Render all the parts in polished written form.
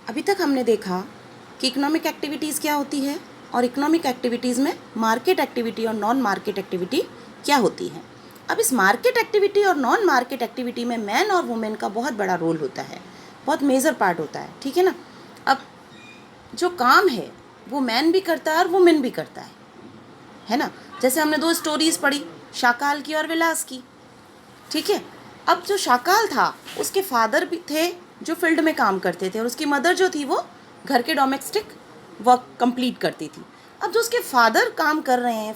अभी तक हमने देखा कि इकोनॉमिक एक्टिविटीज़ क्या होती है और इकोनॉमिक एक्टिविटीज़ में मार्केट एक्टिविटी और नॉन मार्केट एक्टिविटी क्या होती है। अब इस मार्केट एक्टिविटी और नॉन मार्केट एक्टिविटी में मैन और वुमेन का बहुत बड़ा रोल होता है, बहुत मेजर पार्ट होता है, ठीक है ना। अब जो काम है वो मैन भी करता है और वुमेन भी करता है ना। जैसे हमने 2 स्टोरीज़ पढ़ी, शाकाल की और विलास की, ठीक है। अब जो शाकाल था उसके फादर भी थे जो फील्ड में काम करते थे और उसकी मदर जो थी वो घर के डोमेस्टिक वर्क कंप्लीट करती थी। अब जो उसके फादर काम कर रहे हैं,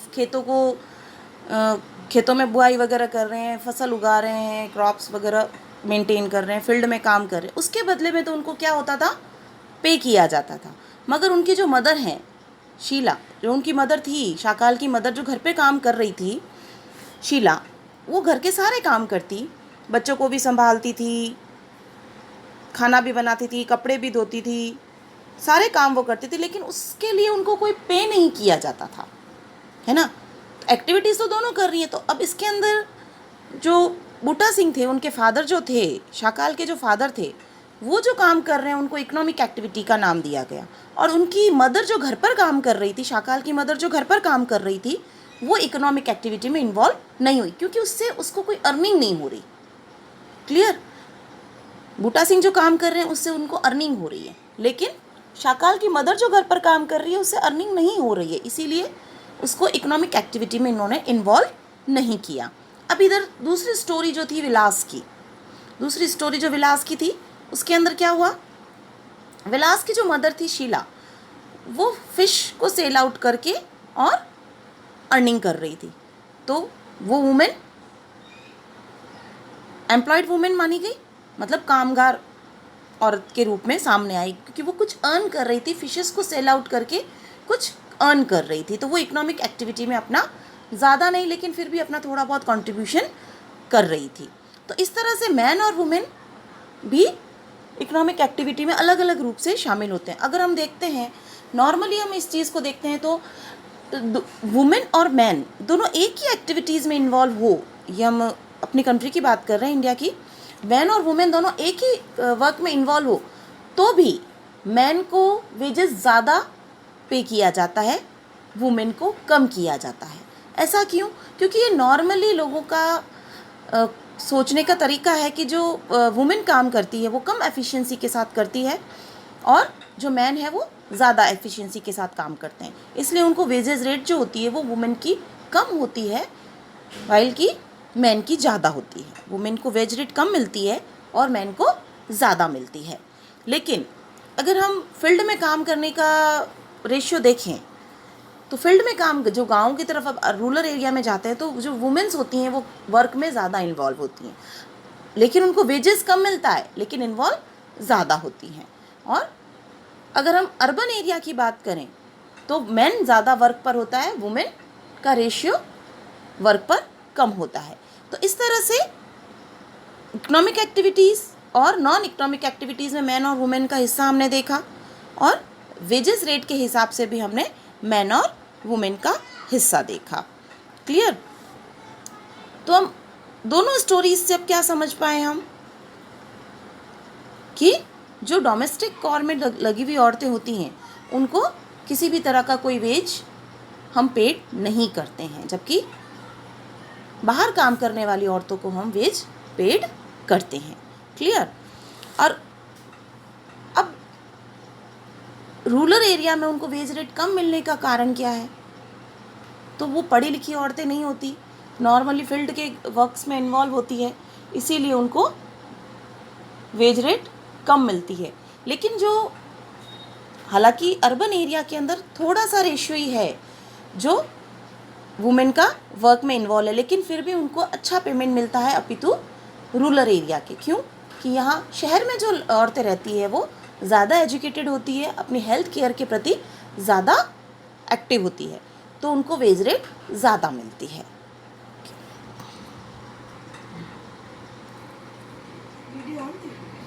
खेतों में बुआई वगैरह कर रहे हैं, फसल उगा रहे हैं, क्रॉप्स वगैरह मेंटेन कर रहे हैं, फील्ड में काम कर रहे हैं, उसके बदले में तो उनको क्या होता था, पे किया जाता था। मगर उनकी जो मदर हैं शीला, जो उनकी मदर थी, शाकाल की मदर जो घर पे काम कर रही थी, शीला, वो घर के सारे काम करती, बच्चों को भी संभालती थी, खाना भी बनाती थी, कपड़े भी धोती थी, सारे काम वो करती थी, लेकिन उसके लिए उनको कोई पे नहीं किया जाता था, है ना। एक्टिविटीज़ तो दोनों कर रही हैं। तो अब इसके अंदर जो बूटा सिंह थे, उनके फादर जो थे, शाकाल के जो फादर थे, वो जो काम कर रहे हैं उनको इकोनॉमिक एक्टिविटी का नाम दिया गया। और उनकी मदर जो घर पर काम कर रही थी, शाकाल की मदर जो घर पर काम कर रही थी, वो इकोनॉमिक एक्टिविटी में इन्वॉल्व नहीं हुई, क्योंकि उससे उसको कोई अर्निंग नहीं हो रही। क्लियर। बूटा सिंह जो काम कर रहे हैं उससे उनको अर्निंग हो रही है, लेकिन शाकाल की मदर जो घर पर काम कर रही है उससे अर्निंग नहीं हो रही है, इसीलिए उसको इकोनॉमिक एक्टिविटी में इन्होंने इन्वॉल्व नहीं किया। अब इधर दूसरी स्टोरी जो थी विलास की, दूसरी स्टोरी जो विलास की थी, उसके अंदर क्या हुआ, विलास की जो मदर थी शीला, वो फिश को सेल आउट करके और अर्निंग कर रही थी। तो वो वुमेन एम्प्लॉयड वुमेन मानी गई, मतलब कामगार औरत के रूप में सामने आई, क्योंकि वो कुछ अर्न कर रही थी, फिशेस को सेल आउट करके कुछ अर्न कर रही थी। तो वो इकोनॉमिक एक्टिविटी में अपना ज़्यादा नहीं लेकिन फिर भी अपना थोड़ा बहुत कंट्रीब्यूशन कर रही थी। तो इस तरह से मैन और वुमेन भी इकोनॉमिक एक्टिविटी में अलग अलग रूप से शामिल होते हैं। अगर हम देखते हैं, नॉर्मली हम इस चीज़ को देखते हैं तो वुमेन और मैन दोनों एक ही एक्टिविटीज़ में इन्वॉल्व हो, ये हम अपनी कंट्री की बात कर रहे हैं, इंडिया की, मैन और वुमेन दोनों एक ही वर्क में इन्वॉल्व हो, तो भी मैन को वेजेस ज़्यादा पे किया जाता है, वुमेन को कम किया जाता है। ऐसा क्यों? क्योंकि ये नॉर्मली लोगों का सोचने का तरीका है कि जो वुमेन काम करती है वो कम एफिशिएंसी के साथ करती है और जो मैन है वो ज़्यादा एफिशिएंसी के साथ काम करते हैं, इसलिए उनको वेजेस रेट जो होती है वो वुमेन की कम होती है, वाइल की मैन की ज़्यादा होती है। वुमेन को वेज रेट कम मिलती है और मैन को ज़्यादा मिलती है। लेकिन अगर हम फील्ड में काम करने का रेशियो देखें तो फील्ड में काम, जो गाँव की तरफ, अब रूरल एरिया में जाते हैं तो जो वुमेन्स होती हैं वो वर्क में ज़्यादा इन्वॉल्व होती हैं, लेकिन उनको वेजेस कम मिलता है लेकिन इन्वॉल्व ज़्यादा होती हैं। और अगर हम अर्बन एरिया की बात करें तो मैन ज़्यादा वर्क पर होता है, वुमेन का रेशियो वर्क पर कम होता है। तो इस तरह से इकोनॉमिक एक्टिविटीज़ और नॉन इकोनॉमिक एक्टिविटीज़ में मैन और वुमेन का हिस्सा हमने देखा, और वेजेस रेट के हिसाब से भी हमने मैन और वुमेन का हिस्सा देखा। क्लियर। तो हम दोनों स्टोरीज से अब क्या समझ पाए हम, कि जो डोमेस्टिक कॉर में लगी हुई औरतें होती हैं उनको किसी भी तरह का कोई वेज हम पेड नहीं करते हैं, जबकि बाहर काम करने वाली औरतों को हम वेज पेड करते हैं। क्लियर। और अब रूरल एरिया में उनको वेज रेट कम मिलने का कारण क्या है, तो वो पढ़ी लिखी औरतें नहीं होती, नॉर्मली फील्ड के वर्क्स में इन्वॉल्व होती है, इसीलिए उनको वेज रेट कम मिलती है। लेकिन जो, हालांकि अर्बन एरिया के अंदर थोड़ा सा रेशियो ही है जो वुमेन का वर्क में इन्वॉल्व है, लेकिन फिर भी उनको अच्छा पेमेंट मिलता है अपितु रूरल एरिया के। क्यों? कि यहाँ शहर में जो औरतें रहती है वो ज़्यादा एजुकेटेड होती है, अपनी हेल्थ केयर के प्रति ज़्यादा एक्टिव होती है, तो उनको वेज रेट ज़्यादा मिलती है।